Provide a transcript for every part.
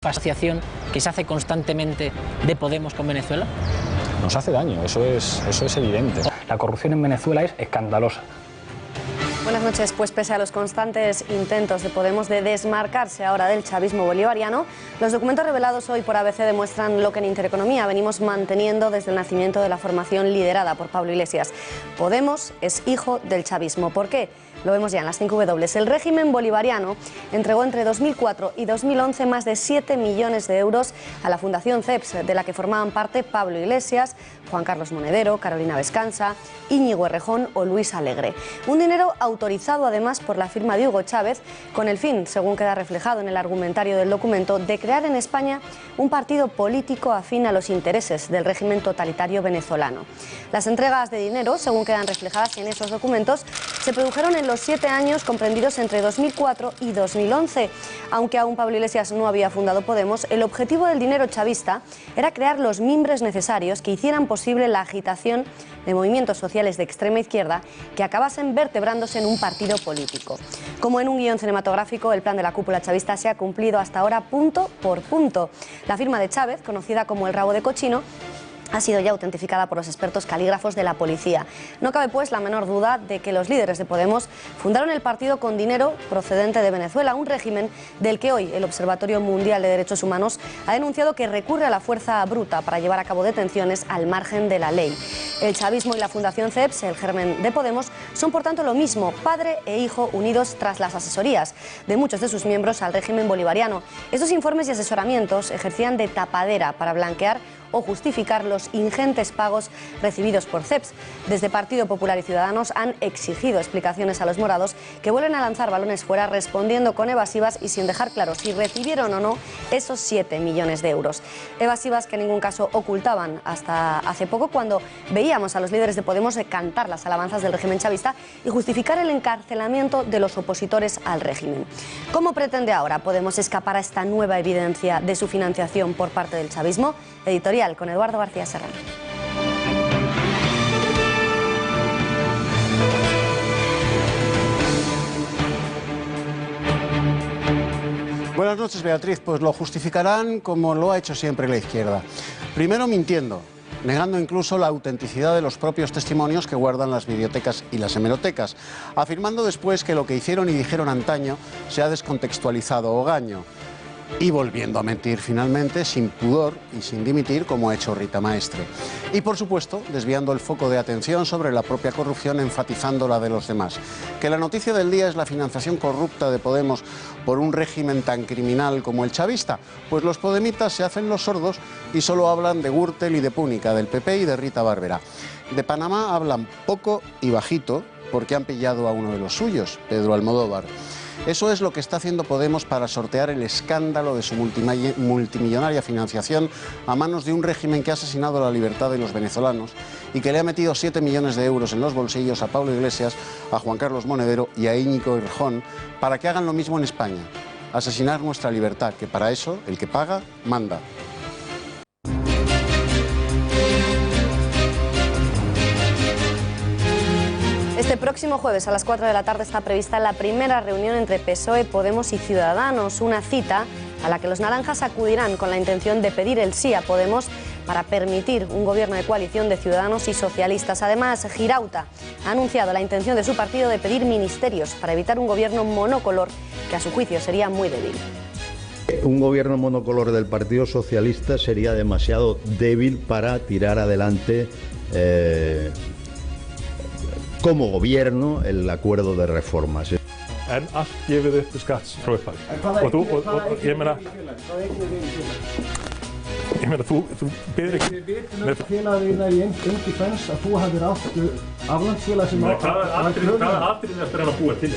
asociación que se hace constantemente de Podemos con Venezuela? Nos hace daño, eso es evidente. La corrupción en Venezuela es escandalosa. Buenas noches. Pues pese a los constantes intentos de Podemos de desmarcarse ahora del chavismo bolivariano, los documentos revelados hoy por ABC demuestran lo que en Intereconomía venimos manteniendo desde el nacimiento de la formación liderada por Pablo Iglesias. Podemos es hijo del chavismo. ¿Por qué? Lo vemos ya en las 5 W. El régimen bolivariano entregó entre 2004 y 2011 más de 7 millones de euros a la Fundación CEPS, de la que formaban parte Pablo Iglesias, Juan Carlos Monedero, Carolina Vescanza, Íñigo Errejón o Luis Alegre. Un dinero autorizado además por la firma de Hugo Chávez, con el fin, según queda reflejado en el argumentario del documento, de crear en España un partido político afín a los intereses del régimen totalitario venezolano. Las entregas de dinero, según quedan reflejadas en esos documentos, se produjeron en los 7 años comprendidos entre 2004 y 2011. Aunque aún Pablo Iglesias no había fundado Podemos, el objetivo del dinero chavista era crear los mimbres necesarios que hicieran posible la agitación de movimientos sociales de extrema izquierda que acabasen vertebrándose en un partido político. Como en un guión cinematográfico, el plan de la cúpula chavista se ha cumplido hasta ahora punto por punto. La firma de Chávez, conocida como el rabo de cochino, ha sido ya autentificada por los expertos calígrafos de la policía. No cabe pues la menor duda de que los líderes de Podemos fundaron el partido con dinero procedente de Venezuela, un régimen del que hoy el Observatorio Mundial de Derechos Humanos ha denunciado que recurre a la fuerza bruta para llevar a cabo detenciones al margen de la ley. El chavismo y la Fundación CEPS, el germen de Podemos, son por tanto lo mismo, padre e hijo unidos tras las asesorías de muchos de sus miembros al régimen bolivariano. Estos informes y asesoramientos ejercían de tapadera para blanquear o justificar los ingentes pagos recibidos por CEPS. Desde Partido Popular y Ciudadanos han exigido explicaciones a los morados, que vuelven a lanzar balones fuera respondiendo con evasivas y sin dejar claro si recibieron o no esos 7 millones de euros. Evasivas que en ningún caso ocultaban hasta hace poco, cuando veíamos a los líderes de Podemos cantar las alabanzas del régimen chavista y justificar el encarcelamiento de los opositores al régimen. ¿Cómo pretende ahora Podemos escapar a esta nueva evidencia de su financiación por parte del chavismo? Editorial con Eduardo García Serrano. Buenas noches, Beatriz. Pues lo justificarán como lo ha hecho siempre la izquierda. Primero mintiendo, negando incluso la autenticidad de los propios testimonios que guardan las bibliotecas y las hemerotecas, afirmando después que lo que hicieron y dijeron antaño se ha descontextualizado o gaño. Y volviendo a mentir finalmente, sin pudor y sin dimitir, como ha hecho Rita Maestre. Y por supuesto, desviando el foco de atención sobre la propia corrupción, enfatizando la de los demás. Que la noticia del día es la financiación corrupta de Podemos por un régimen tan criminal como el chavista. Pues los podemitas se hacen los sordos y solo hablan de Gürtel y de Púnica, del PP y de Rita Barberá. De Panamá hablan poco y bajito porque han pillado a uno de los suyos, Pedro Almodóvar. Eso es lo que está haciendo Podemos para sortear el escándalo de su multimillonaria financiación a manos de un régimen que ha asesinado la libertad de los venezolanos y que le ha metido 7 millones de euros en los bolsillos a Pablo Iglesias, a Juan Carlos Monedero y a Íñigo Errejón para que hagan lo mismo en España, asesinar nuestra libertad, que para eso el que paga, manda. Este próximo jueves a las 4 de la tarde está prevista la primera reunión entre PSOE, Podemos y Ciudadanos, una cita a la que los naranjas acudirán con la intención de pedir el sí a Podemos para permitir un gobierno de coalición de Ciudadanos y socialistas. Además, Girauta ha anunciado la intención de su partido de pedir ministerios para evitar un gobierno monocolor que a su juicio sería muy débil. Un gobierno monocolor del Partido Socialista sería demasiado débil para tirar adelante como gobierno el acuerdo de reformas. En allt gefið upp til skatts frá upphafi. Og ég meina þú biður ekki. Við vitum félagina í Endi Fens að þú hafðir átt aflandsfélag sem Hvaða atriði ertu að reyna að búa til?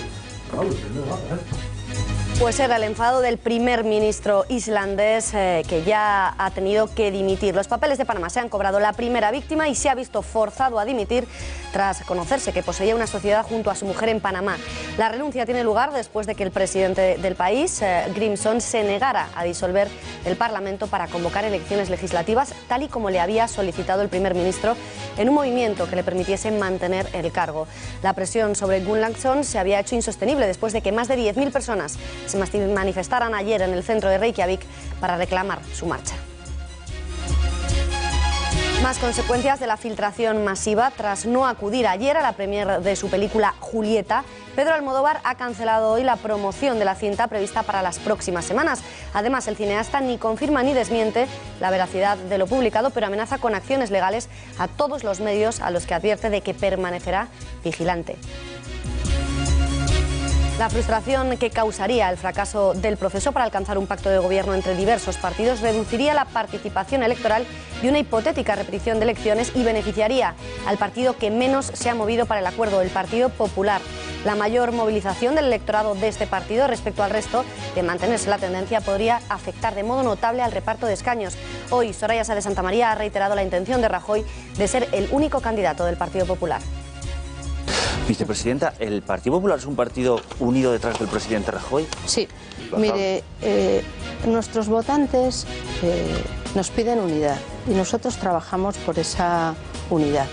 Pues era el enfado del primer ministro islandés que ya ha tenido que dimitir. Los papeles de Panamá se han cobrado la primera víctima y se ha visto forzado a dimitir tras conocerse que poseía una sociedad junto a su mujer en Panamá. La renuncia tiene lugar después de que el presidente del país, Grimson, se negara a disolver del Parlamento para convocar elecciones legislativas, tal y como le había solicitado el primer ministro, en un movimiento que le permitiese mantener el cargo. La presión sobre Gunnlaugsson se había hecho insostenible después de que más de 10.000 personas se manifestaran ayer en el centro de Reykjavik para reclamar su marcha. Más consecuencias de la filtración masiva. Tras no acudir ayer a la premier de su película Julieta, Pedro Almodóvar ha cancelado hoy la promoción de la cinta prevista para las próximas semanas. Además, el cineasta ni confirma ni desmiente la veracidad de lo publicado, pero amenaza con acciones legales a todos los medios a los que advierte de que permanecerá vigilante. La frustración que causaría el fracaso del proceso para alcanzar un pacto de gobierno entre diversos partidos reduciría la participación electoral de una hipotética repetición de elecciones y beneficiaría al partido que menos se ha movido para el acuerdo, el Partido Popular. La mayor movilización del electorado de este partido respecto al resto, de mantenerse la tendencia, podría afectar de modo notable al reparto de escaños. Hoy, Soraya Sáenz de Santamaría ha reiterado la intención de Rajoy de ser el único candidato del Partido Popular. Vicepresidenta, ¿el Partido Popular es un partido unido detrás del presidente Rajoy? Sí, mire, nuestros votantes nos piden unidad y nosotros trabajamos por esa unidad.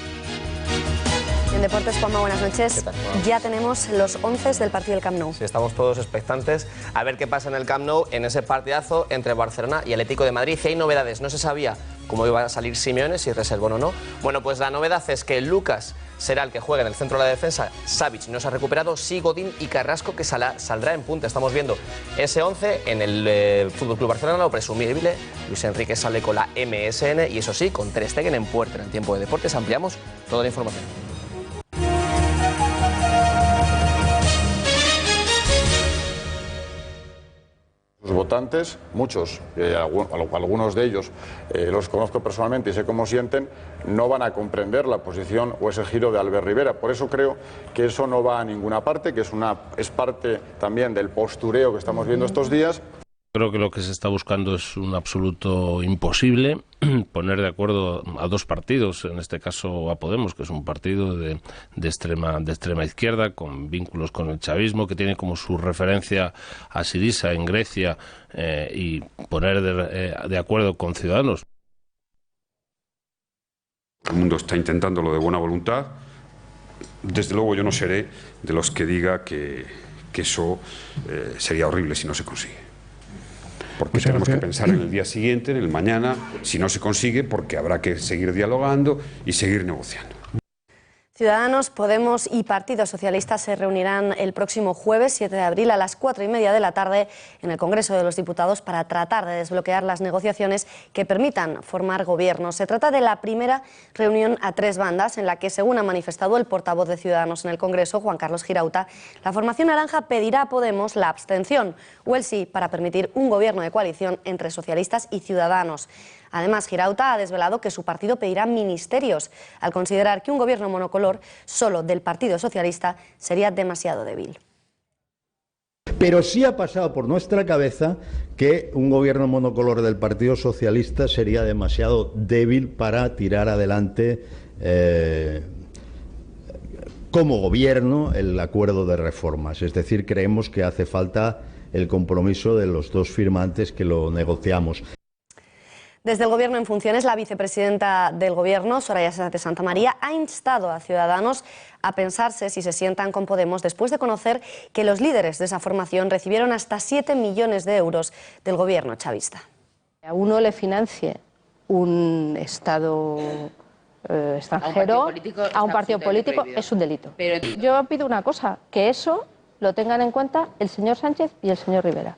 En Deportes, Juanma, buenas noches. Ya tenemos los 11 del partido del Camp Nou. Sí, estamos todos expectantes a ver qué pasa en el Camp Nou en ese partidazo entre Barcelona y Atlético de Madrid. Y hay novedades, no se sabía cómo iba a salir Simeone, si reservó o no. Bueno, pues la novedad es que Lucas será el que juegue en el centro de la defensa. Savic no se ha recuperado, sí Godín y Carrasco, que saldrá en punta. Estamos viendo ese 11 en el FC Barcelona, lo presumible. Luis Enrique sale con la MSN y eso sí, con Ter Stegen en puerta. En el tiempo de deportes ampliamos toda la información. Los votantes, muchos, algunos de ellos los conozco personalmente y sé cómo sienten, no van a comprender la posición o ese giro de Albert Rivera. Por eso creo que eso no va a ninguna parte, que es parte también del postureo que estamos viendo estos días. Creo que lo que se está buscando es un absoluto imposible, poner de acuerdo a dos partidos, en este caso a Podemos, que es un partido de extrema izquierda, con vínculos con el chavismo, que tiene como su referencia a Syriza en Grecia, y poner de acuerdo con Ciudadanos. El mundo está intentándolo de buena voluntad. Desde luego yo no seré de los que diga que eso sería horrible si no se consigue. Porque tenemos que pensar en el día siguiente, en el mañana, si no se consigue, porque habrá que seguir dialogando y seguir negociando. Ciudadanos, Podemos y Partido Socialista se reunirán el próximo jueves 7 de abril a las 4:30 de la tarde en el Congreso de los Diputados para tratar de desbloquear las negociaciones que permitan formar gobierno. Se trata de la primera reunión a tres bandas en la que, según ha manifestado el portavoz de Ciudadanos en el Congreso, Juan Carlos Girauta, la formación naranja pedirá a Podemos la abstención o el sí para permitir un gobierno de coalición entre socialistas y Ciudadanos. Además, Girauta ha desvelado que su partido pedirá ministerios, al considerar que un gobierno monocolor solo del Partido Socialista sería demasiado débil. Pero sí ha pasado por nuestra cabeza que un gobierno monocolor del Partido Socialista sería demasiado débil para tirar adelante como gobierno el acuerdo de reformas. Es decir, creemos que hace falta el compromiso de los dos firmantes que lo negociamos. Desde el Gobierno en funciones, la vicepresidenta del Gobierno, Soraya Sáenz de Santamaría, ha instado a Ciudadanos a pensarse si se sientan con Podemos después de conocer que los líderes de esa formación recibieron hasta 7 millones de euros del Gobierno chavista. A uno le financie un Estado extranjero a un partido político es un delito. Pero yo pido una cosa, que eso lo tengan en cuenta el señor Sánchez y el señor Rivera.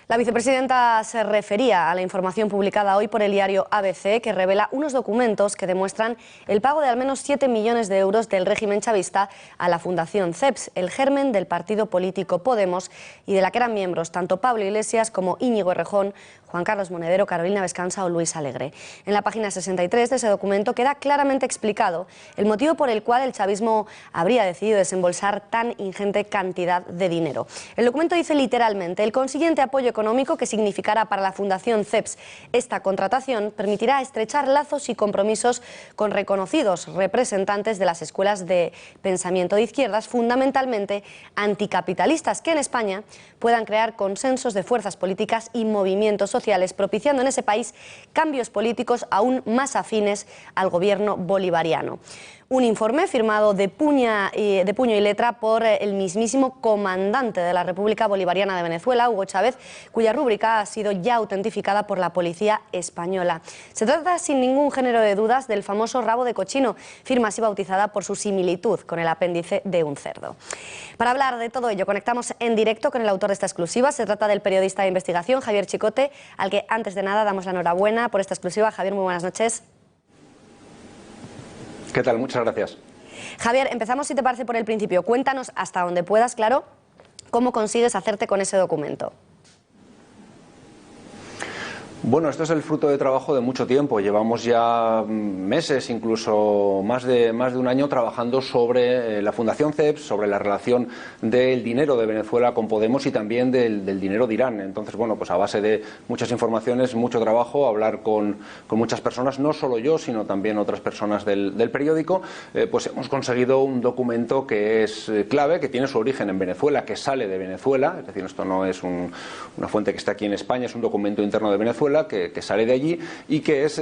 La vicepresidenta se refería a la información publicada hoy por el diario ABC, que revela unos documentos que demuestran el pago de al menos 7 millones de euros del régimen chavista a la Fundación CEPS, el germen del partido político Podemos, y de la que eran miembros tanto Pablo Iglesias como Íñigo Errejón, Juan Carlos Monedero, Carolina Vescansa o Luis Alegre. En la página 63 de ese documento queda claramente explicado el motivo por el cual el chavismo habría decidido desembolsar tan ingente cantidad de dinero. El documento dice literalmente: el consiguiente apoyo económico que significará para la Fundación CEPS esta contratación permitirá estrechar lazos y compromisos con reconocidos representantes de las escuelas de pensamiento de izquierdas, fundamentalmente anticapitalistas, que en España puedan crear consensos de fuerzas políticas y movimientos sociales, propiciando en ese país cambios políticos aún más afines al gobierno bolivariano. Un informe firmado de puño y letra por el mismísimo comandante de la República Bolivariana de Venezuela, Hugo Chávez, cuya rúbrica ha sido ya autentificada por la policía española. Se trata sin ningún género de dudas del famoso rabo de cochino, firma así bautizada por su similitud con el apéndice de un cerdo. Para hablar de todo ello, conectamos en directo con el autor de esta exclusiva. Se trata del periodista de investigación Javier Chicote, al que antes de nada damos la enhorabuena por esta exclusiva. Javier, muy buenas noches. ¿Qué tal? Muchas gracias. Javier, empezamos, si te parece, por el principio. Cuéntanos, hasta donde puedas, claro, cómo consigues hacerte con ese documento. Bueno, esto es el fruto de trabajo de mucho tiempo. Llevamos ya meses, incluso más de un año, trabajando sobre la Fundación CEPS, sobre la relación del dinero de Venezuela con Podemos y también del dinero de Irán. Entonces, bueno, pues a base de muchas informaciones, mucho trabajo, hablar con muchas personas, no solo yo, sino también otras personas del periódico, pues hemos conseguido un documento que es clave, que tiene su origen en Venezuela, que sale de Venezuela. Es decir, esto no es una fuente que está aquí en España, es un documento interno de Venezuela, que sale de allí y que es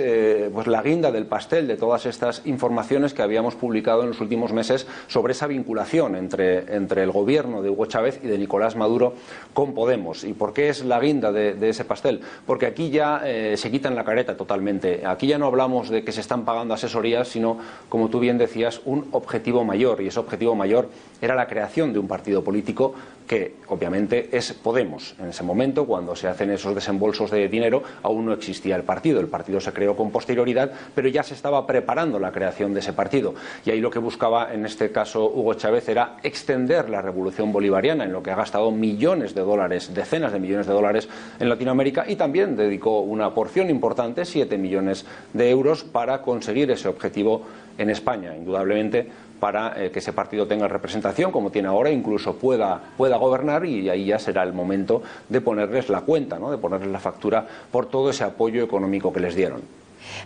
pues la guinda del pastel de todas estas informaciones que habíamos publicado en los últimos meses sobre esa vinculación entre el gobierno de Hugo Chávez y de Nicolás Maduro con Podemos. ¿Y por qué es la guinda de ese pastel? Porque aquí ya se quitan la careta totalmente. Aquí ya no hablamos de que se están pagando asesorías, sino, como tú bien decías, un objetivo mayor, y ese objetivo mayor era la creación de un partido político que obviamente es Podemos. En ese momento, cuando se hacen esos desembolsos de dinero, aún no existía el partido se creó con posterioridad, pero ya se estaba preparando la creación de ese partido, y ahí lo que buscaba en este caso Hugo Chávez era extender la revolución bolivariana, en lo que ha gastado millones de dólares, decenas de millones de dólares en Latinoamérica, y también dedicó una porción importante, 7 millones de euros, para conseguir ese objetivo en España, indudablemente para que ese partido tenga representación como tiene ahora, incluso pueda gobernar, y ahí ya será el momento de ponerles la cuenta, ¿no? De ponerles la factura por todo ese apoyo económico que les dieron.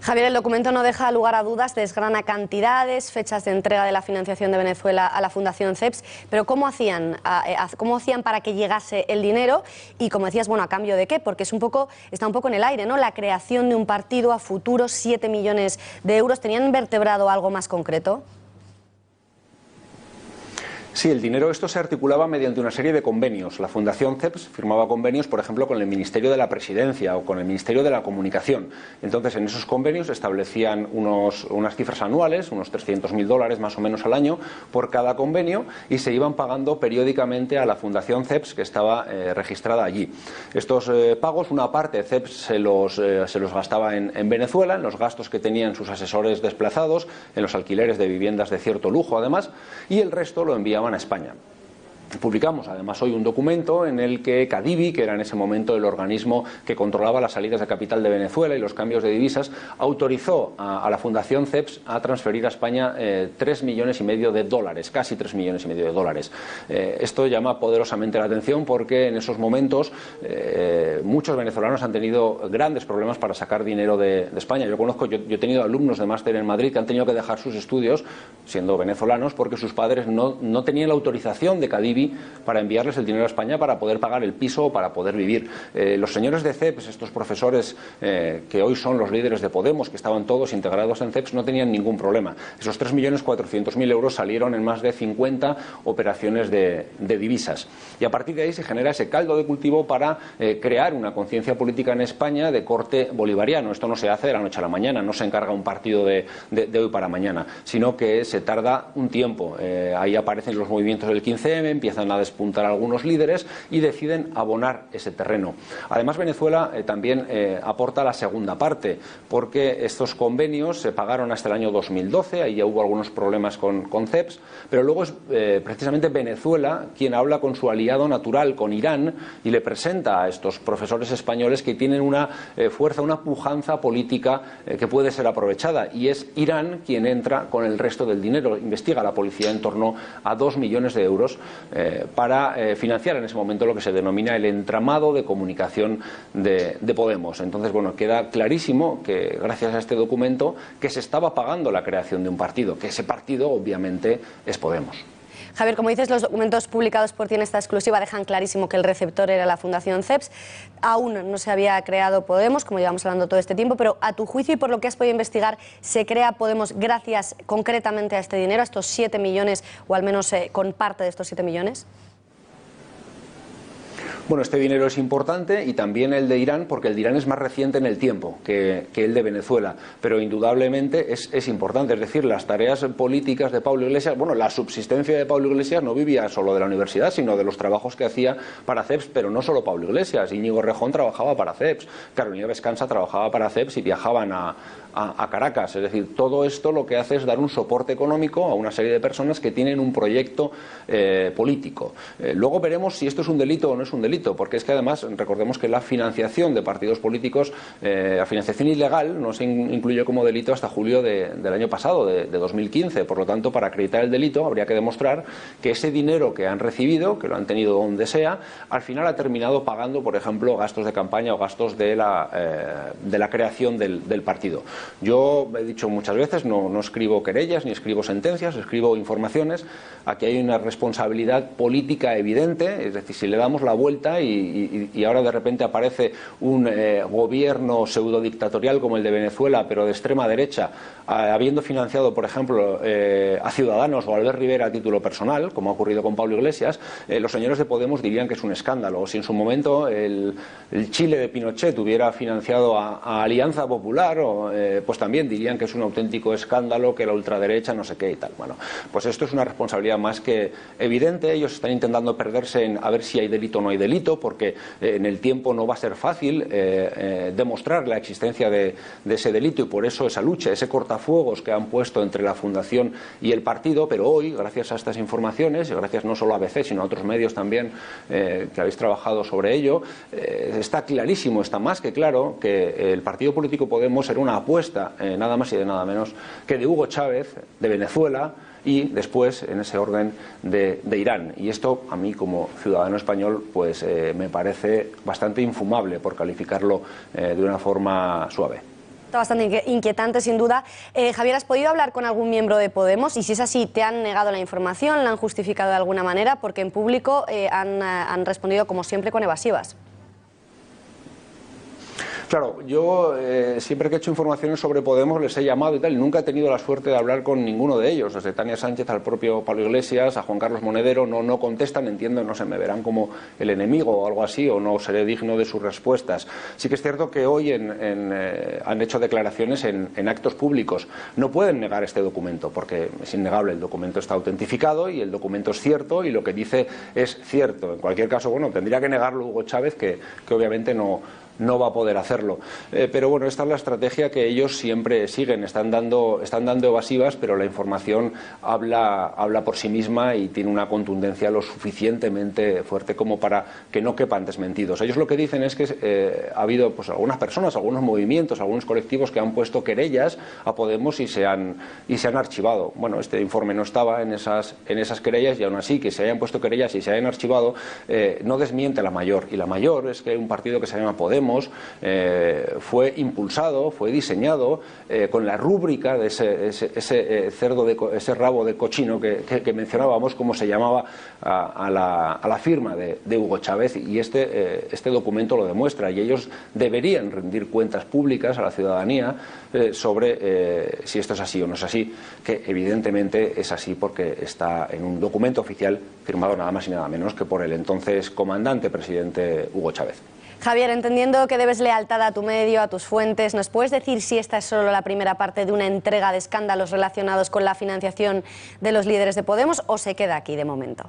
Javier, el documento no deja lugar a dudas, desgrana cantidades, fechas de entrega de la financiación de Venezuela a la Fundación CEPS, pero ¿cómo hacían para que llegase el dinero? Y como decías, bueno, ¿a cambio de qué? Porque está un poco en el aire, ¿no? La creación de un partido a futuro, 7 millones de euros, ¿tenían vertebrado algo más concreto? Sí, el dinero, esto se articulaba mediante una serie de convenios. La Fundación CEPS firmaba convenios, por ejemplo, con el Ministerio de la Presidencia o con el Ministerio de la Comunicación. Entonces, en esos convenios establecían unas cifras anuales, unos $300.000 más o menos al año por cada convenio, y se iban pagando periódicamente a la Fundación CEPS, que estaba registrada allí. Estos pagos, una parte CEPS se los gastaba en Venezuela, en los gastos que tenían sus asesores desplazados, en los alquileres de viviendas de cierto lujo además, y el resto lo enviaban a España. Publicamos además hoy un documento en el que Cadivi, que era en ese momento el organismo que controlaba las salidas de capital de Venezuela y los cambios de divisas, autorizó a la Fundación CEPS a transferir a España 3,5 millones de dólares, casi 3,5 millones de dólares. Esto llama poderosamente la atención porque en esos momentos muchos venezolanos han tenido grandes problemas para sacar dinero de España. Yo he tenido alumnos de máster en Madrid que han tenido que dejar sus estudios siendo venezolanos porque sus padres no tenían la autorización de Cadivi para enviarles el dinero a España para poder pagar el piso o para poder vivir. Los señores de CEPS, estos profesores que hoy son los líderes de Podemos, que estaban todos integrados en CEPS, no tenían ningún problema. Esos 3.400.000 euros salieron en más de 50 operaciones de divisas. Y a partir de ahí se genera ese caldo de cultivo para crear una conciencia política en España de corte bolivariano. Esto no se hace de la noche a la mañana, no se encarga un partido de hoy para mañana, sino que se tarda un tiempo. Ahí aparecen los movimientos del 15M, empiezan a despuntar algunos líderes y deciden abonar ese terreno. Además, Venezuela también aporta la segunda parte, porque estos convenios se pagaron hasta el año 2012, ahí ya hubo algunos problemas con CEPS, pero luego es precisamente Venezuela quien habla con su aliado natural, con Irán, y le presenta a estos profesores españoles que tienen una fuerza, una pujanza política que puede ser aprovechada, y es Irán quien entra con el resto del dinero. Investiga la policía en torno a 2 millones de euros para financiar en ese momento lo que se denomina el entramado de comunicación de Podemos. Entonces, bueno, queda clarísimo que gracias a este documento que se estaba pagando la creación de un partido, que ese partido obviamente es Podemos. Javier, como dices, los documentos publicados por ti en esta exclusiva dejan clarísimo que el receptor era la Fundación CEPS. Aún no se había creado Podemos, como llevamos hablando todo este tiempo, pero a tu juicio y por lo que has podido investigar, ¿se crea Podemos gracias concretamente a este dinero, a estos 7 millones, o al menos con parte de estos 7 millones? Bueno, este dinero es importante y también el de Irán, porque el de Irán es más reciente en el tiempo que el de Venezuela, pero indudablemente es importante. Es decir, las tareas políticas de Pablo Iglesias, bueno, la subsistencia de Pablo Iglesias no vivía solo de la universidad, sino de los trabajos que hacía para CEPS, pero no solo Pablo Iglesias. Íñigo Errejón trabajaba para CEPS, Carolina Vescansa trabajaba para CEPS y viajaban a Caracas. Es decir, todo esto lo que hace es dar un soporte económico a una serie de personas que tienen un proyecto político. Luego veremos si esto es un delito o no es un delito, porque es que además recordemos que la financiación de partidos políticos, la financiación ilegal no se incluyó como delito hasta julio del año pasado, de 2015. Por lo tanto, para acreditar el delito habría que demostrar que ese dinero que han recibido, que lo han tenido donde sea, al final ha terminado pagando, por ejemplo, gastos de campaña o gastos de la creación del partido. Yo he dicho muchas veces, no escribo querellas ni escribo sentencias, escribo informaciones. Aquí hay una responsabilidad política evidente, es decir, si le damos la vuelta y ahora de repente aparece un gobierno pseudodictatorial como el de Venezuela, pero de extrema derecha, habiendo financiado, por ejemplo, a Ciudadanos o a Albert Rivera a título personal, como ha ocurrido con Pablo Iglesias, los señores de Podemos dirían que es un escándalo. Si en su momento el Chile de Pinochet hubiera financiado a Alianza Popular, pues también dirían que es un auténtico escándalo, que la ultraderecha no sé qué y tal. Bueno, pues esto es una responsabilidad más que evidente. Ellos están intentando perderse en a ver si hay delito o no hay delito, porque en el tiempo no va a ser fácil demostrar la existencia de ese delito, y por eso esa lucha, ese cortafuegos que han puesto entre la Fundación y el partido. Pero hoy, gracias a estas informaciones, y gracias no solo a ABC, sino a otros medios también que habéis trabajado sobre ello, está clarísimo, está más que claro que el partido político Podemos era una apuesta, nada más y de nada menos que de Hugo Chávez, de Venezuela, y después, en ese orden, de Irán. Y esto, a mí como ciudadano español, pues me parece bastante infumable, por calificarlo de una forma suave. Está bastante inquietante, sin duda. Javier, ¿has podido hablar con algún miembro de Podemos? Y si es así, ¿te han negado la información? ¿La han justificado de alguna manera? Porque en público han respondido, como siempre, con evasivas. Claro, yo siempre que he hecho informaciones sobre Podemos les he llamado y tal, y nunca he tenido la suerte de hablar con ninguno de ellos, desde Tania Sánchez al propio Pablo Iglesias, a Juan Carlos Monedero. No contestan, entiendo, no sé, me verán como el enemigo o algo así, o no seré digno de sus respuestas. Sí que es cierto que hoy han hecho declaraciones en actos públicos. No pueden negar este documento, porque es innegable, el documento está autentificado y el documento es cierto y lo que dice es cierto. En cualquier caso, bueno, tendría que negarlo Hugo Chávez, que obviamente no va a poder hacerlo. Pero bueno, esta es la estrategia que ellos siempre siguen. Están dando evasivas, pero la información habla por sí misma y tiene una contundencia lo suficientemente fuerte como para que no quepan desmentidos. Ellos lo que dicen es que ha habido pues algunas personas, algunos movimientos, algunos colectivos que han puesto querellas a Podemos y se han archivado. Bueno, este informe no estaba en esas querellas, y aún así que se hayan puesto querellas y se hayan archivado no desmiente la mayor. Y la mayor es que un partido que se llama Podemos fue impulsado, fue diseñado con la rúbrica de ese rabo de cochino que mencionábamos, como se llamaba a la firma de Hugo Chávez, y este documento lo demuestra, y ellos deberían rendir cuentas públicas a la ciudadanía sobre si esto es así o no es así, que evidentemente es así porque está en un documento oficial firmado nada más y nada menos que por el entonces comandante presidente Hugo Chávez. Javier, entendiendo que debes lealtad a tu medio, a tus fuentes, ¿nos puedes decir si esta es solo la primera parte de una entrega de escándalos relacionados con la financiación de los líderes de Podemos o se queda aquí de momento?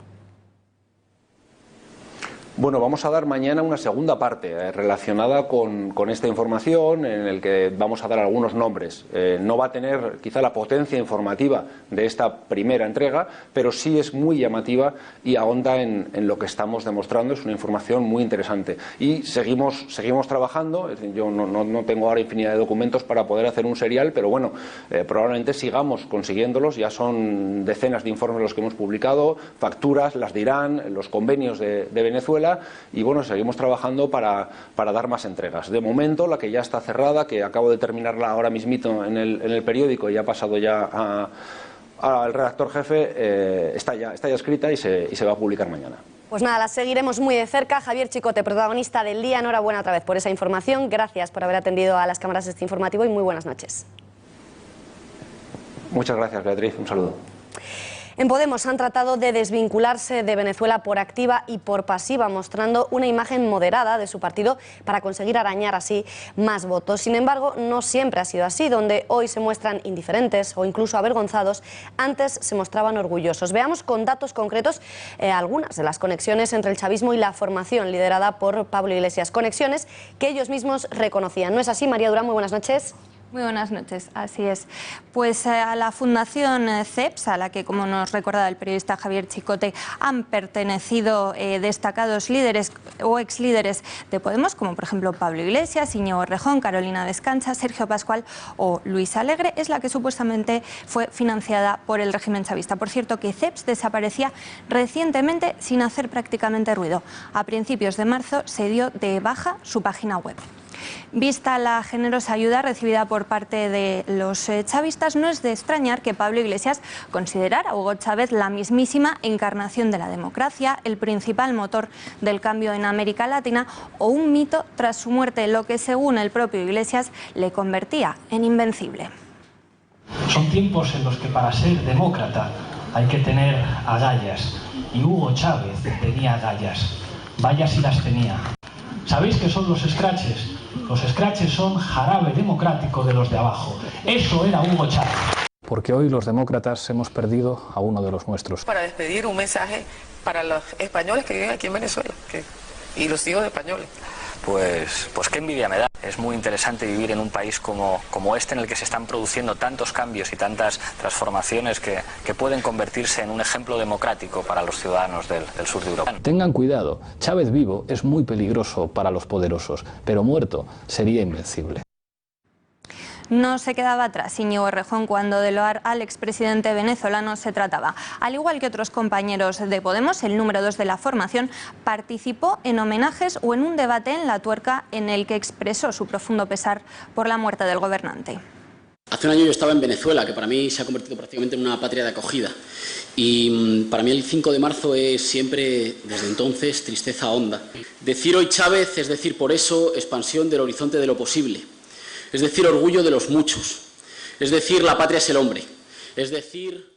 Bueno, vamos a dar mañana una segunda parte relacionada con esta información, en el que vamos a dar algunos nombres. No va a tener quizá la potencia informativa de esta primera entrega, pero sí es muy llamativa y ahonda en lo que estamos demostrando. Es una información muy interesante. Y seguimos trabajando. Es decir, yo no tengo ahora infinidad de documentos para poder hacer un serial, pero bueno, probablemente sigamos consiguiéndolos. Ya son decenas de informes los que hemos publicado, facturas, las de Irán, los convenios de Venezuela, y bueno, seguimos trabajando para dar más entregas. De momento, la que ya está cerrada, que acabo de terminarla ahora mismito en el periódico y ha pasado ya al redactor jefe, está ya escrita y se va a publicar mañana. Pues nada, la seguiremos muy de cerca. Javier Chicote, protagonista del día, enhorabuena otra vez por esa información. Gracias por haber atendido a las cámaras de este informativo y muy buenas noches. Muchas gracias, Beatriz. Un saludo. En Podemos han tratado de desvincularse de Venezuela por activa y por pasiva, mostrando una imagen moderada de su partido para conseguir arañar así más votos. Sin embargo, no siempre ha sido así. Donde hoy se muestran indiferentes o incluso avergonzados, antes se mostraban orgullosos. Veamos con datos concretos algunas de las conexiones entre el chavismo y la formación liderada por Pablo Iglesias. Conexiones que ellos mismos reconocían. ¿No es así, María Durán? Muy buenas noches. Muy buenas noches, así es. Pues a la Fundación CEPS, a la que, como nos recordaba el periodista Javier Chicote, han pertenecido destacados líderes o exlíderes de Podemos, como por ejemplo Pablo Iglesias, Íñigo Errejón, Carolina Descansa, Sergio Pascual o Luis Alegre, es la que supuestamente fue financiada por el régimen chavista. Por cierto, que CEPS desaparecía recientemente sin hacer prácticamente ruido. A principios de marzo se dio de baja su página web. Vista la generosa ayuda recibida por parte de los chavistas, no es de extrañar que Pablo Iglesias considerara a Hugo Chávez la mismísima encarnación de la democracia, el principal motor del cambio en América Latina o un mito tras su muerte, lo que según el propio Iglesias le convertía en invencible. Son tiempos en los que para ser demócrata hay que tener agallas, y Hugo Chávez tenía agallas, vaya si las tenía. ¿Sabéis qué son los scratches? Los scratches son jarabe democrático de los de abajo. Eso era Hugo Chávez. Porque hoy los demócratas hemos perdido a uno de los nuestros. Para despedir, un mensaje para los españoles que viven aquí en Venezuela y los hijos de españoles. Pues qué envidia me da. Es muy interesante vivir en un país como este, en el que se están produciendo tantos cambios y tantas transformaciones que pueden convertirse en un ejemplo democrático para los ciudadanos del sur de Europa. Tengan cuidado, Chávez vivo es muy peligroso para los poderosos, pero muerto sería invencible. No se quedaba atrás Íñigo Errejón cuando de loar al expresidente venezolano se trataba. Al igual que otros compañeros de Podemos, el número 2 de la formación participó en homenajes o en un debate en La Tuerca en el que expresó su profundo pesar por la muerte del gobernante. Hace un año yo estaba en Venezuela, que para mí se ha convertido prácticamente en una patria de acogida. Y para mí el 5 de marzo es siempre, desde entonces, tristeza honda. Decir hoy Chávez es decir por eso expansión del horizonte de lo posible. Es decir, orgullo de los muchos. Es decir, la patria es el hombre. Es decir,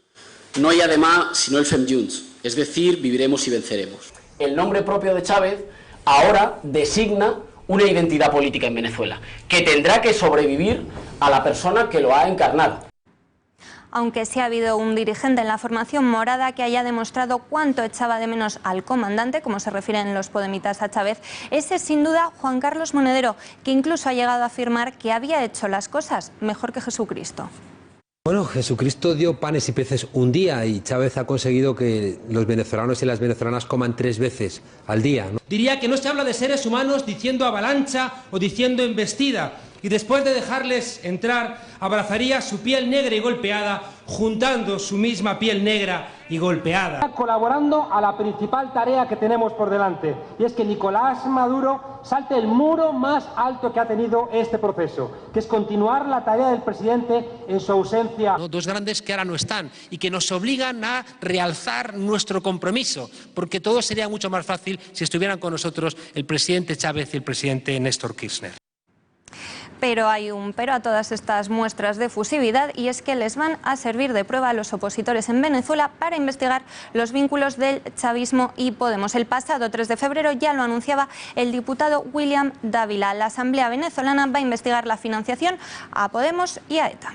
no hay además sino el fem junts. Es decir, viviremos y venceremos. El nombre propio de Chávez ahora designa una identidad política en Venezuela, que tendrá que sobrevivir a la persona que lo ha encarnado. Aunque sí ha habido un dirigente en la formación morada que haya demostrado cuánto echaba de menos al comandante, como se refieren los podemitas a Chávez, ese es sin duda Juan Carlos Monedero, que incluso ha llegado a afirmar que había hecho las cosas mejor que Jesucristo. Bueno, Jesucristo dio panes y peces un día y Chávez ha conseguido que los venezolanos y las venezolanas coman 3 veces al día, ¿no? Diría que no se habla de seres humanos diciendo avalancha o diciendo embestida, y después de dejarles entrar, abrazaría su piel negra y golpeada, juntando su misma piel negra y golpeada. Colaborando a la principal tarea que tenemos por delante, y es que Nicolás Maduro salte el muro más alto que ha tenido este proceso, que es continuar la tarea del presidente en su ausencia. Dos grandes que ahora no están y que nos obligan a realzar nuestro compromiso, porque todo sería mucho más fácil si estuvieran con nosotros el presidente Chávez y el presidente Néstor Kirchner. Pero hay un pero a todas estas muestras de fusividad, y es que les van a servir de prueba a los opositores en Venezuela para investigar los vínculos del chavismo y Podemos. El pasado 3 de febrero ya lo anunciaba el diputado William Dávila. La Asamblea venezolana va a investigar la financiación a Podemos y a ETA.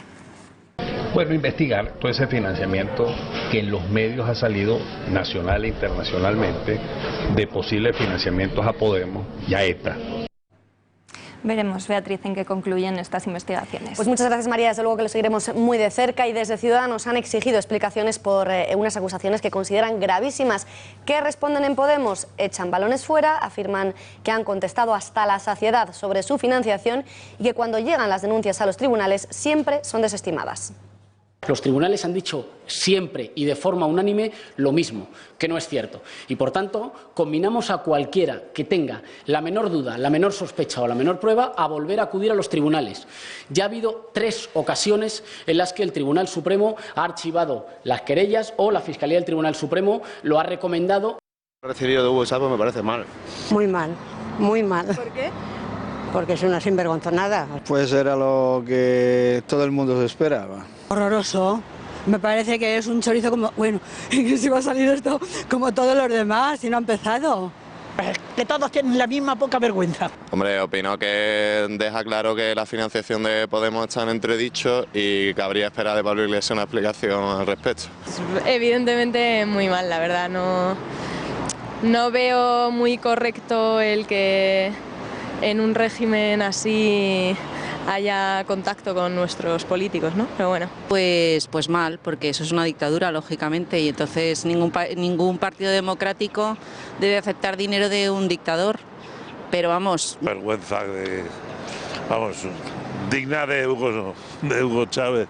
Bueno, investigar todo ese financiamiento que en los medios ha salido nacional e internacionalmente de posibles financiamientos a Podemos y a ETA. Veremos, Beatriz, en qué concluyen estas investigaciones. Pues muchas gracias, María. Desde luego que lo seguiremos muy de cerca, y desde Ciudadanos han exigido explicaciones por unas acusaciones que consideran gravísimas. ¿Qué responden en Podemos? Echan balones fuera, afirman que han contestado hasta la saciedad sobre su financiación y que cuando llegan las denuncias a los tribunales siempre son desestimadas. Los tribunales han dicho siempre y de forma unánime lo mismo, que no es cierto. Y por tanto, combinamos a cualquiera que tenga la menor duda, la menor sospecha o la menor prueba a volver a acudir a los tribunales. Ya ha habido 3 ocasiones en las que el Tribunal Supremo ha archivado las querellas o la Fiscalía del Tribunal Supremo lo ha recomendado. Lo recibido de Hugo Chávez me parece mal. Muy mal, muy mal. ¿Por qué? Porque es una sinvergonzonada. Pues era lo que todo el mundo se esperaba. Horroroso. Me parece que es un chorizo como, bueno, que si va a salir esto como todos los demás y no ha empezado. Que todos tienen la misma poca vergüenza. Hombre, opino que deja claro que la financiación de Podemos está en entredicho y cabría esperar de Pablo Iglesias una explicación al respecto. Evidentemente muy mal, la verdad. No veo muy correcto el que en un régimen así haya contacto con nuestros políticos, ¿no? Pero bueno. Pues mal, porque eso es una dictadura, lógicamente, y entonces ningún partido democrático debe aceptar dinero de un dictador. Pero vamos. Vergüenza digna de Hugo Chávez.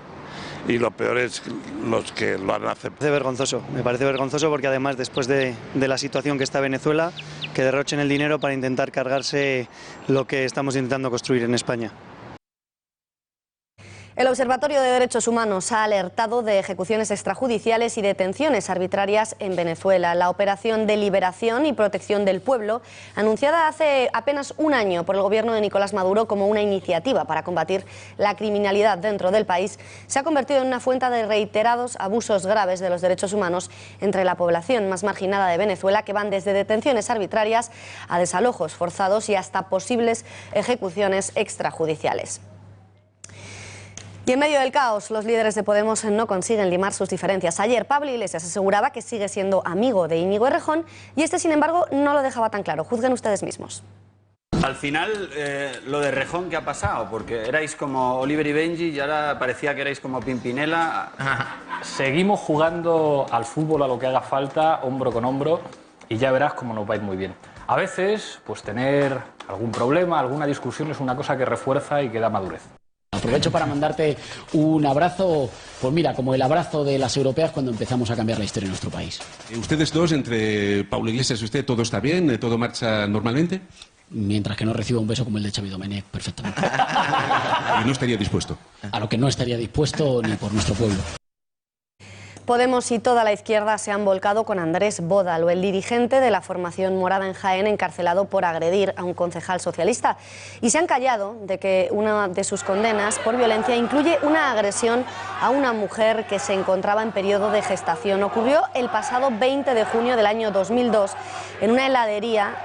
Y lo peor es los que lo han aceptado. Me parece vergonzoso porque además después de la situación que está Venezuela, que derrochen el dinero para intentar cargarse lo que estamos intentando construir en España. El Observatorio de Derechos Humanos ha alertado de ejecuciones extrajudiciales y detenciones arbitrarias en Venezuela. La Operación de Liberación y Protección del Pueblo, anunciada hace apenas un año por el gobierno de Nicolás Maduro como una iniciativa para combatir la criminalidad dentro del país, se ha convertido en una fuente de reiterados abusos graves de los derechos humanos entre la población más marginada de Venezuela, que van desde detenciones arbitrarias a desalojos forzados y hasta posibles ejecuciones extrajudiciales. Y en medio del caos, los líderes de Podemos no consiguen limar sus diferencias. Ayer Pablo Iglesias aseguraba que sigue siendo amigo de Íñigo Errejón y este, sin embargo, no lo dejaba tan claro. Juzguen ustedes mismos. Al final, lo de Errejón, ¿qué ha pasado? Porque erais como Oliver y Benji y ahora parecía que erais como Pimpinela. Seguimos jugando al fútbol a lo que haga falta, hombro con hombro, y ya verás cómo nos va a ir muy bien. A veces, pues tener algún problema, alguna discusión es una cosa que refuerza y que da madurez. Aprovecho para mandarte un abrazo, pues mira, como el abrazo de las europeas cuando empezamos a cambiar la historia en nuestro país. ¿Ustedes dos, entre Pablo Iglesias y usted, todo está bien? ¿Todo marcha normalmente? Mientras que no reciba un beso como el de Xavi Domènech, perfectamente. ¿Y no estaría dispuesto? A lo que no estaría dispuesto ni por nuestro pueblo. Podemos y toda la izquierda se han volcado con Andrés Bódalo, el dirigente de la formación morada en Jaén, encarcelado por agredir a un concejal socialista. Y se han callado de que una de sus condenas por violencia incluye una agresión a una mujer que se encontraba en periodo de gestación. Ocurrió el pasado 20 de junio del año 2002 en una heladería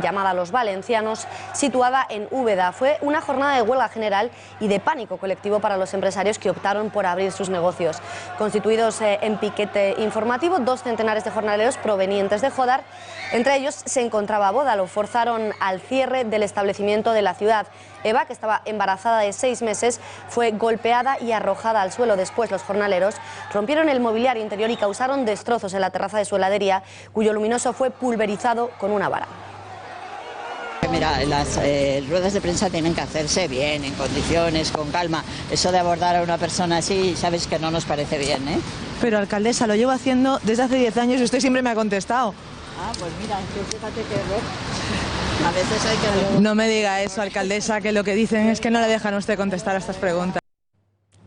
llamada Los Valencianos, situada en Úbeda. Fue una jornada de huelga general y de pánico colectivo para los empresarios que optaron por abrir sus negocios. Constituidos en piquete informativo, 2 centenares de jornaleros provenientes de Jodar. Entre ellos se encontraba Bódalo. Forzaron al cierre del establecimiento de la ciudad. Eva, que estaba embarazada de 6 meses, fue golpeada y arrojada al suelo. Después los jornaleros rompieron el mobiliario interior y causaron destrozos en la terraza de su heladería, cuyo luminoso fue pulverizado con una vara. Mira, las ruedas de prensa tienen que hacerse bien, en condiciones, con calma. Eso de abordar a una persona así, sabes que no nos parece bien, ¿eh? Pero, alcaldesa, lo llevo haciendo desde hace 10 años y usted siempre me ha contestado. Ah, pues mira, fíjate que a veces hay que... No me diga eso, alcaldesa, que lo que dicen es que no le dejan a usted contestar a estas preguntas.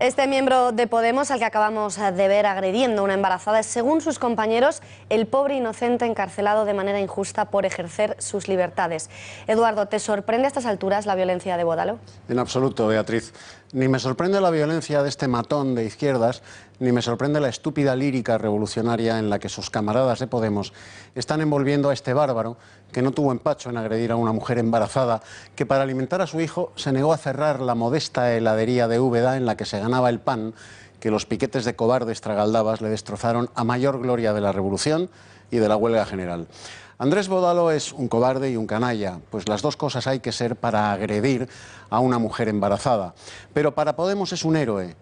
Este miembro de Podemos, al que acabamos de ver agrediendo a una embarazada, es, según sus compañeros, el pobre inocente encarcelado de manera injusta por ejercer sus libertades. Eduardo, ¿te sorprende a estas alturas la violencia de Bódalo? En absoluto, Beatriz. Ni me sorprende la violencia de este matón de izquierdas, ni me sorprende la estúpida lírica revolucionaria en la que sus camaradas de Podemos están envolviendo a este bárbaro que no tuvo empacho en agredir a una mujer embarazada que para alimentar a su hijo se negó a cerrar la modesta heladería de Úbeda en la que se ganaba el pan, que los piquetes de cobardes tragaldabas le destrozaron a mayor gloria de la revolución y de la huelga general. Andrés Bodalo es un cobarde y un canalla, pues las dos cosas hay que ser para agredir a una mujer embarazada. Pero para Podemos es un héroe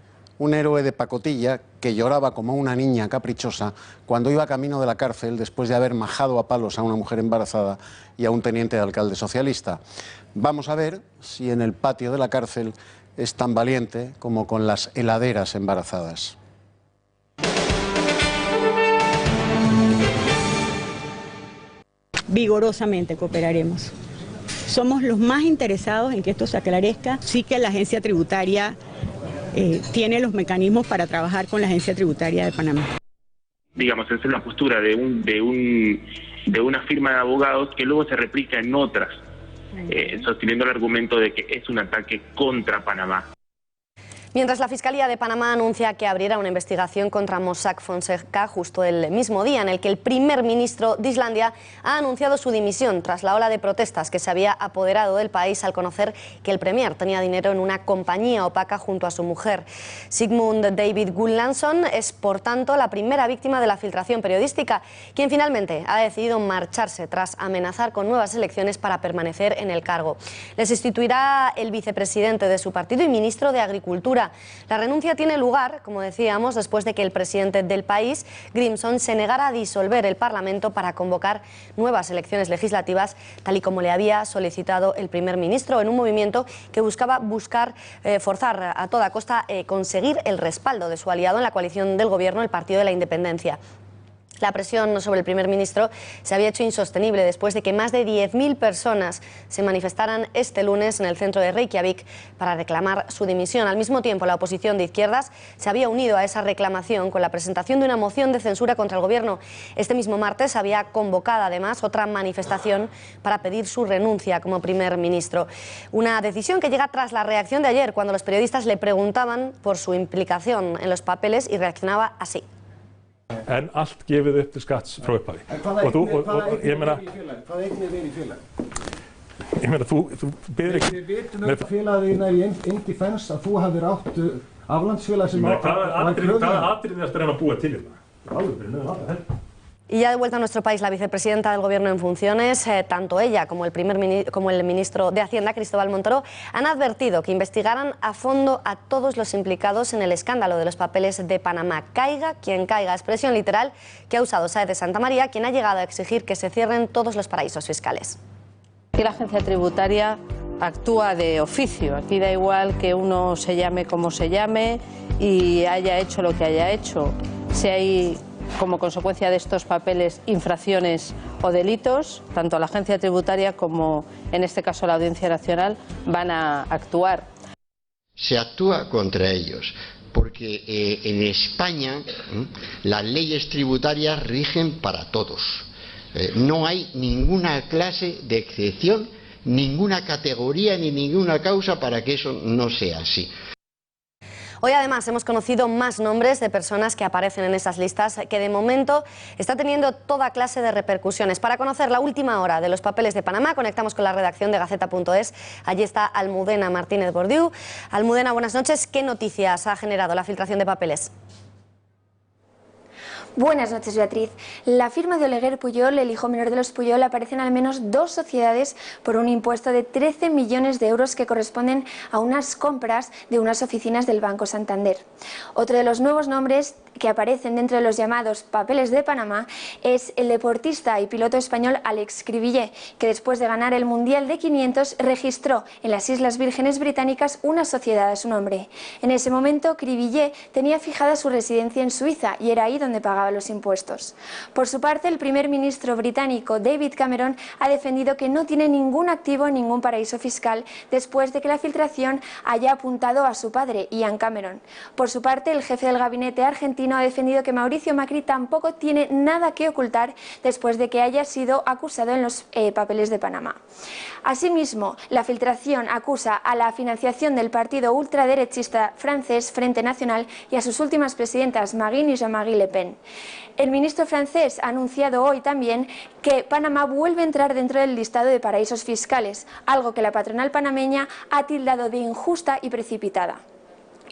de pacotilla que lloraba como una niña caprichosa cuando iba camino de la cárcel después de haber majado a palos a una mujer embarazada y a un teniente de alcalde socialista. Vamos a ver si en el patio de la cárcel es tan valiente como con las heladeras embarazadas. Vigorosamente cooperaremos. Somos los más interesados en que esto se aclarezca. Sí que la agencia tributaria tiene los mecanismos para trabajar con la agencia tributaria de Panamá. Digamos, esa es la postura de una firma de abogados que luego se replica en otras, sosteniendo el argumento de que es un ataque contra Panamá. Mientras la Fiscalía de Panamá anuncia que abrirá una investigación contra Mossack Fonseca justo el mismo día en el que el primer ministro de Islandia ha anunciado su dimisión tras la ola de protestas que se había apoderado del país al conocer que el premier tenía dinero en una compañía opaca junto a su mujer. Sigmund David Gudmundsson es, por tanto, la primera víctima de la filtración periodística, quien finalmente ha decidido marcharse tras amenazar con nuevas elecciones para permanecer en el cargo. Les sustituirá el vicepresidente de su partido y ministro de Agricultura. La renuncia tiene lugar, como decíamos, después de que el presidente del país, Grimson, se negara a disolver el Parlamento para convocar nuevas elecciones legislativas, tal y como le había solicitado el primer ministro, en un movimiento que buscaba forzar a toda costa conseguir el respaldo de su aliado en la coalición del gobierno, el Partido de la Independencia. La presión sobre el primer ministro se había hecho insostenible después de que más de 10.000 personas se manifestaran este lunes en el centro de Reykjavik para reclamar su dimisión. Al mismo tiempo, la oposición de izquierdas se había unido a esa reclamación con la presentación de una moción de censura contra el gobierno. Este mismo martes había convocado además otra manifestación para pedir su renuncia como primer ministro. Una decisión que llega tras la reacción de ayer, cuando los periodistas le preguntaban por su implicación en los papeles y reaccionaba así. En allt gefið upp til skatts frá upphafi. Ég meina þú byrðir ekki. Við vitum að félagið er í engi fens að þú hafðir átt aflandsfélag sem hvaða atriði ertu að reyna að búa til þetta? Alveg fyrir neðan alla helgi. Y ya de vuelta a nuestro país, la vicepresidenta del Gobierno en funciones, tanto ella como el ministro de Hacienda, Cristóbal Montoro, han advertido que investigarán a fondo a todos los implicados en el escándalo de los papeles de Panamá. Caiga quien caiga, expresión literal que ha usado Sáez de Santa María, quien ha llegado a exigir que se cierren todos los paraísos fiscales. Aquí la agencia tributaria actúa de oficio. Aquí da igual que uno se llame como se llame y haya hecho lo que haya hecho. Si hay, como consecuencia de estos papeles, infracciones o delitos, tanto la agencia tributaria como, en este caso, la Audiencia Nacional van a actuar. Se actúa contra ellos, porque en España las leyes tributarias rigen para todos. No hay ninguna clase de excepción, ninguna categoría ni ninguna causa para que eso no sea así. Hoy además hemos conocido más nombres de personas que aparecen en esas listas que de momento está teniendo toda clase de repercusiones. Para conocer la última hora de los papeles de Panamá conectamos con la redacción de Gaceta.es. Allí está Almudena Martínez Bordiú. Almudena, buenas noches. ¿Qué noticias ha generado la filtración de papeles? Buenas noches, Beatriz. La firma de Oleguer Pujol, el hijo menor de los Pujol, aparecen al menos dos sociedades por un impuesto de 13 millones de euros que corresponden a unas compras de unas oficinas del Banco Santander. Otro de los nuevos nombres que aparecen dentro de los llamados papeles de Panamá es el deportista y piloto español Alex Cribillé, que después de ganar el Mundial de 500 registró en las Islas Vírgenes Británicas una sociedad a su nombre. En ese momento, Cribillé tenía fijada su residencia en Suiza y era ahí donde pagaba los impuestos. Por su parte, el primer ministro británico David Cameron ha defendido que no tiene ningún activo en ningún paraíso fiscal después de que la filtración haya apuntado a su padre, Ian Cameron. Por su parte, el jefe del gabinete argentino ha defendido que Mauricio Macri tampoco tiene nada que ocultar después de que haya sido acusado en los papeles de Panamá. Asimismo, la filtración acusa a la financiación del partido ultraderechista francés Frente Nacional y a sus últimas presidentas Marine y Jean-Marie Le Pen. El ministro francés ha anunciado hoy también que Panamá vuelve a entrar dentro del listado de paraísos fiscales, algo que la patronal panameña ha tildado de injusta y precipitada.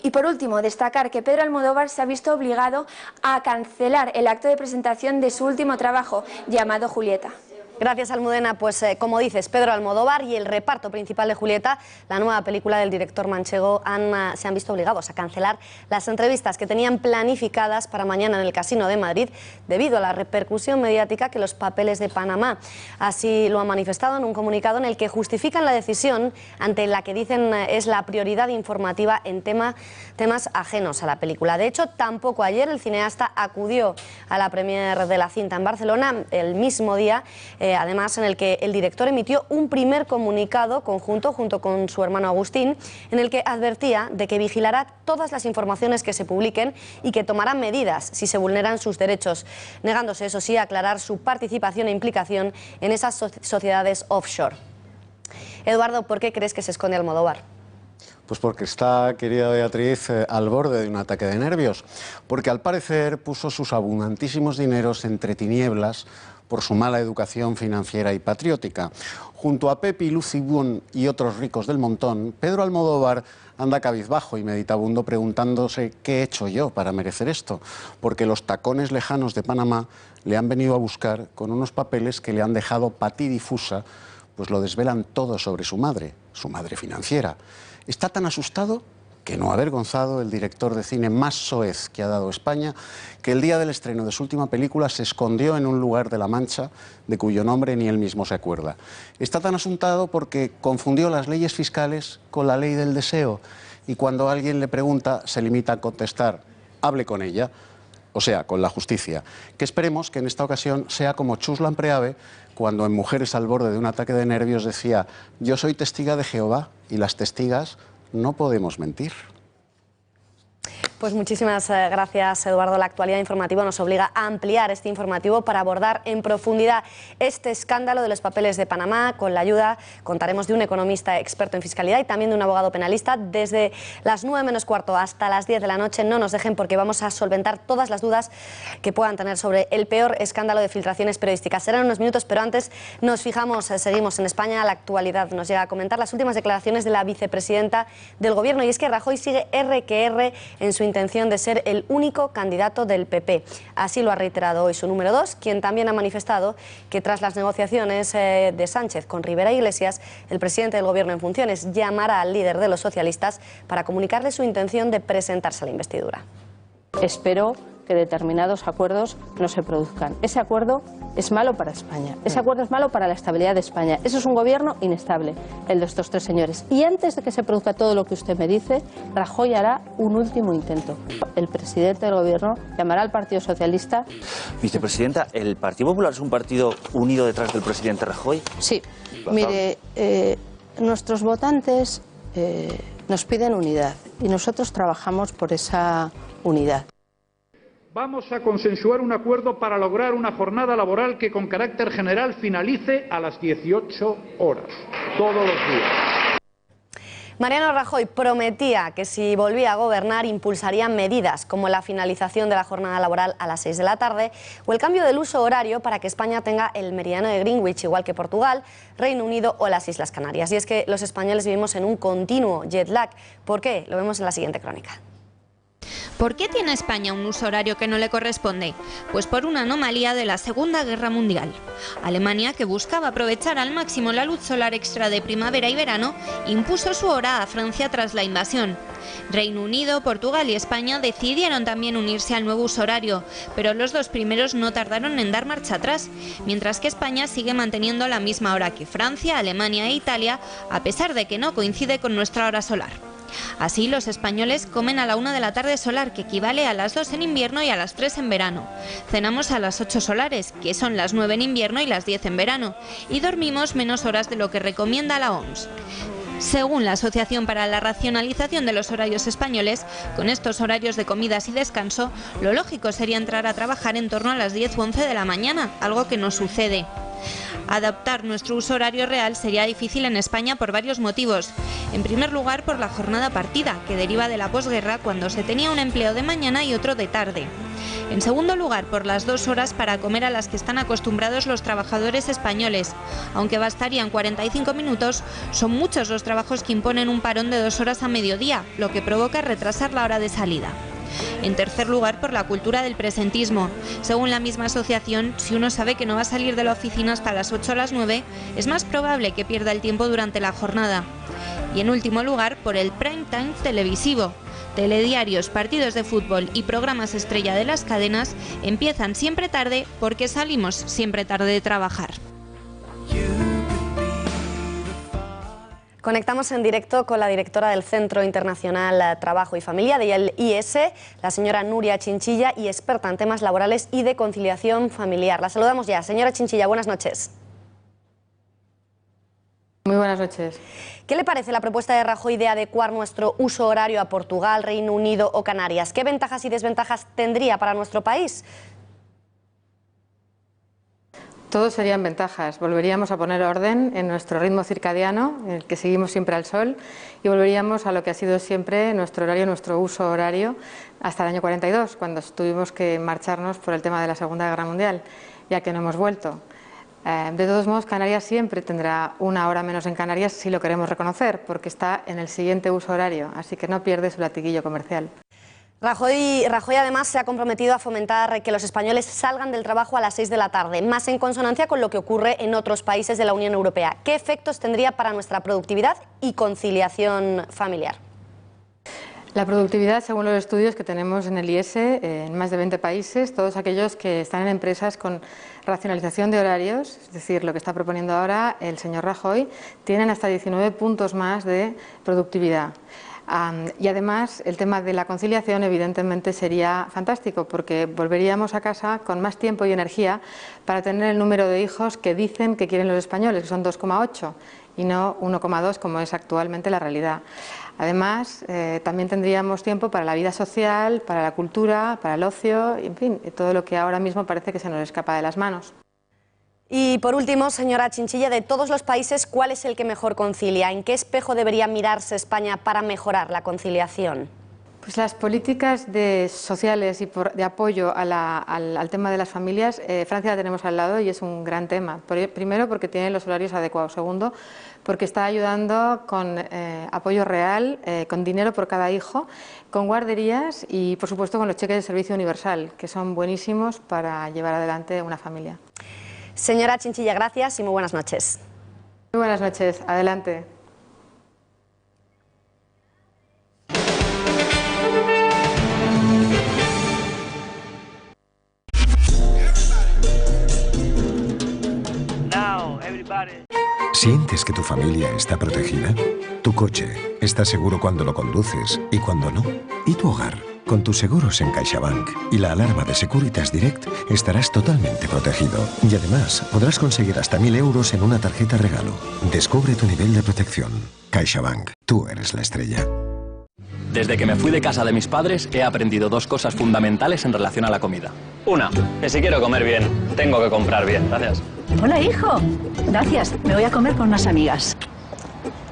Y por último, destacar que Pedro Almodóvar se ha visto obligado a cancelar el acto de presentación de su último trabajo, llamado Julieta. Gracias, Almudena. Pues como dices, Pedro Almodóvar y el reparto principal de Julieta, la nueva película del director manchego, se han visto obligados a cancelar las entrevistas que tenían planificadas para mañana en el Casino de Madrid debido a la repercusión mediática que los papeles de Panamá. Así lo han manifestado en un comunicado en el que justifican la decisión ante la que dicen es la prioridad informativa en temas ajenos a la película. De hecho, tampoco ayer el cineasta acudió a la premier de la cinta en Barcelona, el mismo día, además en el que el director emitió un primer comunicado conjunto junto con su hermano Agustín, en el que advertía de que vigilará todas las informaciones que se publiquen y que tomará medidas si se vulneran sus derechos, negándose, eso sí, a aclarar su participación e implicación en esas sociedades offshore. Eduardo, ¿por qué crees que se esconde Almodóvar? Pues porque está, querida Beatriz, al borde de un ataque de nervios, porque al parecer puso sus abundantísimos dineros entre tinieblas por su mala educación financiera y patriótica. Junto a Pepi, Lucy Boone y otros ricos del montón, Pedro Almodóvar anda cabizbajo y meditabundo preguntándose qué he hecho yo para merecer esto, porque los tacones lejanos de Panamá le han venido a buscar con unos papeles que le han dejado patidifusa, pues lo desvelan todo sobre su madre financiera. Está tan asustado que no ha avergonzado el director de cine más soez que ha dado España, que el día del estreno de su última película se escondió en un lugar de La Mancha de cuyo nombre ni él mismo se acuerda. Está tan asuntado porque confundió las leyes fiscales con la ley del deseo y cuando alguien le pregunta se limita a contestar, hable con ella, o sea, con la justicia, que esperemos que en esta ocasión sea como Chus Lampreave cuando en Mujeres al borde de un ataque de nervios decía, yo soy testiga de Jehová y las testigas no podemos mentir. Pues muchísimas gracias, Eduardo. La actualidad informativa nos obliga a ampliar este informativo para abordar en profundidad este escándalo de los papeles de Panamá. Con la ayuda, contaremos, de un economista experto en fiscalidad y también de un abogado penalista. Desde las 9 menos cuarto hasta las 10 de la noche, no nos dejen porque vamos a solventar todas las dudas que puedan tener sobre el peor escándalo de filtraciones periodísticas. Serán unos minutos, pero antes nos fijamos, seguimos en España. La actualidad nos llega a comentar las últimas declaraciones de la vicepresidenta del Gobierno, y es que Rajoy sigue R que R en su intención de ser el único candidato del PP. Así lo ha reiterado hoy su número 2, quien también ha manifestado que tras las negociaciones de Sánchez con Rivera Iglesias, el presidente del Gobierno en funciones llamará al líder de los socialistas para comunicarle su intención de presentarse a la investidura. Espero que determinados acuerdos no se produzcan. Ese acuerdo es malo para España. Ese acuerdo es malo para la estabilidad de España. Eso es un gobierno inestable, el de estos tres señores. Y antes de que se produzca todo lo que usted me dice, Rajoy hará un último intento. El presidente del gobierno llamará al Partido Socialista. Vicepresidenta, ¿el Partido Popular es un partido unido detrás del presidente Rajoy? Sí. Mire, nuestros votantes nos piden unidad y nosotros trabajamos por esa unidad. Vamos a consensuar un acuerdo para lograr una jornada laboral que con carácter general finalice a las 18 horas, todos los días. Mariano Rajoy prometía que si volvía a gobernar impulsaría medidas como la finalización de la jornada laboral a las 6 de la tarde o el cambio del uso horario para que España tenga el meridiano de Greenwich, igual que Portugal, Reino Unido o las Islas Canarias. Y es que los españoles vivimos en un continuo jet lag. ¿Por qué? Lo vemos en la siguiente crónica. ¿Por qué tiene España un uso horario que no le corresponde? Pues por una anomalía de la Segunda Guerra Mundial. Alemania, que buscaba aprovechar al máximo la luz solar extra de primavera y verano, impuso su hora a Francia tras la invasión. Reino Unido, Portugal y España decidieron también unirse al nuevo uso horario, pero los dos primeros no tardaron en dar marcha atrás, mientras que España sigue manteniendo la misma hora que Francia, Alemania e Italia, a pesar de que no coincide con nuestra hora solar. Así, los españoles comen a la 1 de la tarde solar, que equivale a las 2 en invierno y a las 3 en verano. Cenamos a las 8 solares, que son las 9 en invierno y las 10 en verano. Y dormimos menos horas de lo que recomienda la OMS. Según la Asociación para la Racionalización de los Horarios Españoles, con estos horarios de comidas y descanso, lo lógico sería entrar a trabajar en torno a las 10 u 11 de la mañana, algo que no sucede. Adaptar nuestro uso horario real sería difícil en España por varios motivos. En primer lugar, por la jornada partida, que deriva de la posguerra cuando se tenía un empleo de mañana y otro de tarde. En segundo lugar, por las 2 horas para comer a las que están acostumbrados los trabajadores españoles. Aunque bastarían 45 minutos, son muchos los trabajos que imponen un parón de 2 horas a mediodía, lo que provoca retrasar la hora de salida. En tercer lugar, por la cultura del presentismo. Según la misma asociación, si uno sabe que no va a salir de la oficina hasta las 8 o las 9, es más probable que pierda el tiempo durante la jornada. Y en último lugar, por el prime time televisivo. Telediarios, partidos de fútbol y programas estrella de las cadenas empiezan siempre tarde porque salimos siempre tarde de trabajar. Conectamos en directo con la directora del Centro Internacional Trabajo y Familia del IES, la señora Nuria Chinchilla, y experta en temas laborales y de conciliación familiar. La saludamos ya. Señora Chinchilla, buenas noches. Muy buenas noches. ¿Qué le parece la propuesta de Rajoy de adecuar nuestro uso horario a Portugal, Reino Unido o Canarias? ¿Qué ventajas y desventajas tendría para nuestro país? Todos serían ventajas. Volveríamos a poner orden en nuestro ritmo circadiano, en el que seguimos siempre al sol, y volveríamos a lo que ha sido siempre nuestro horario, nuestro uso horario, hasta el año 42, cuando tuvimos que marcharnos por el tema de la Segunda Guerra Mundial, ya que no hemos vuelto. De todos modos, Canarias siempre tendrá 1 hora menos en Canarias si lo queremos reconocer, porque está en el siguiente uso horario, así que no pierde su latiguillo comercial. Rajoy además se ha comprometido a fomentar que los españoles salgan del trabajo a las 6 de la tarde, más en consonancia con lo que ocurre en otros países de la Unión Europea. ¿Qué efectos tendría para nuestra productividad y conciliación familiar? La productividad, según los estudios que tenemos en el IES, en más de 20 países, todos aquellos que están en empresas con racionalización de horarios, es decir, lo que está proponiendo ahora el señor Rajoy, tienen hasta 19 puntos más de productividad. Y además el tema de la conciliación evidentemente sería fantástico, porque volveríamos a casa con más tiempo y energía para tener el número de hijos que dicen que quieren los españoles, que son 2,8 y no 1,2 como es actualmente la realidad. Además, también tendríamos tiempo para la vida social, para la cultura, para el ocio, en fin, todo lo que ahora mismo parece que se nos escapa de las manos. Y por último, señora Chinchilla, de todos los países, ¿cuál es el que mejor concilia? ¿En qué espejo debería mirarse España para mejorar la conciliación? Pues las políticas sociales y de apoyo al tema de las familias, Francia la tenemos al lado y es un gran tema. Primero, porque tiene los horarios adecuados. Segundo, porque está ayudando con apoyo real, con dinero por cada hijo, con guarderías y, por supuesto, con los cheques de servicio universal, que son buenísimos para llevar adelante una familia. Señora Chinchilla, gracias y muy buenas noches. Muy buenas noches. Adelante. ¿Sientes que tu familia está protegida? ¿Tu coche está seguro cuando lo conduces y cuando no? ¿Y tu hogar? Con tus seguros en CaixaBank y la alarma de Securitas Direct estarás totalmente protegido. Y además podrás conseguir hasta 1.000 euros en una tarjeta regalo. Descubre tu nivel de protección. CaixaBank. Tú eres la estrella. Desde que me fui de casa de mis padres he aprendido 2 cosas fundamentales en relación a la comida. Una, que si quiero comer bien, tengo que comprar bien. Gracias. Hola, hijo. Gracias. Me voy a comer con unas amigas.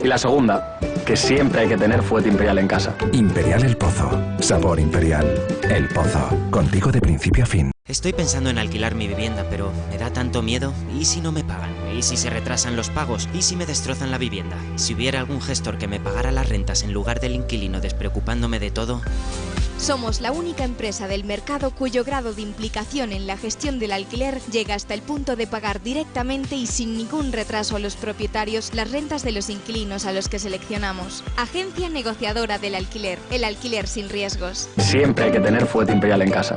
Y la segunda, que siempre hay que tener fuete imperial en casa. Imperial El Pozo. Sabor imperial. El Pozo. Contigo de principio a fin. Estoy pensando en alquilar mi vivienda, pero me da tanto miedo. ¿Y si no me pagan? ¿Y si se retrasan los pagos? ¿Y si me destrozan la vivienda? Si hubiera algún gestor que me pagara las rentas en lugar del inquilino despreocupándome de todo... Somos la única empresa del mercado cuyo grado de implicación en la gestión del alquiler llega hasta el punto de pagar directamente y sin ningún retraso a los propietarios las rentas de los inquilinos a los que seleccionamos. Agencia negociadora del alquiler, el alquiler sin riesgos. Siempre hay que tener fuete imperial en casa.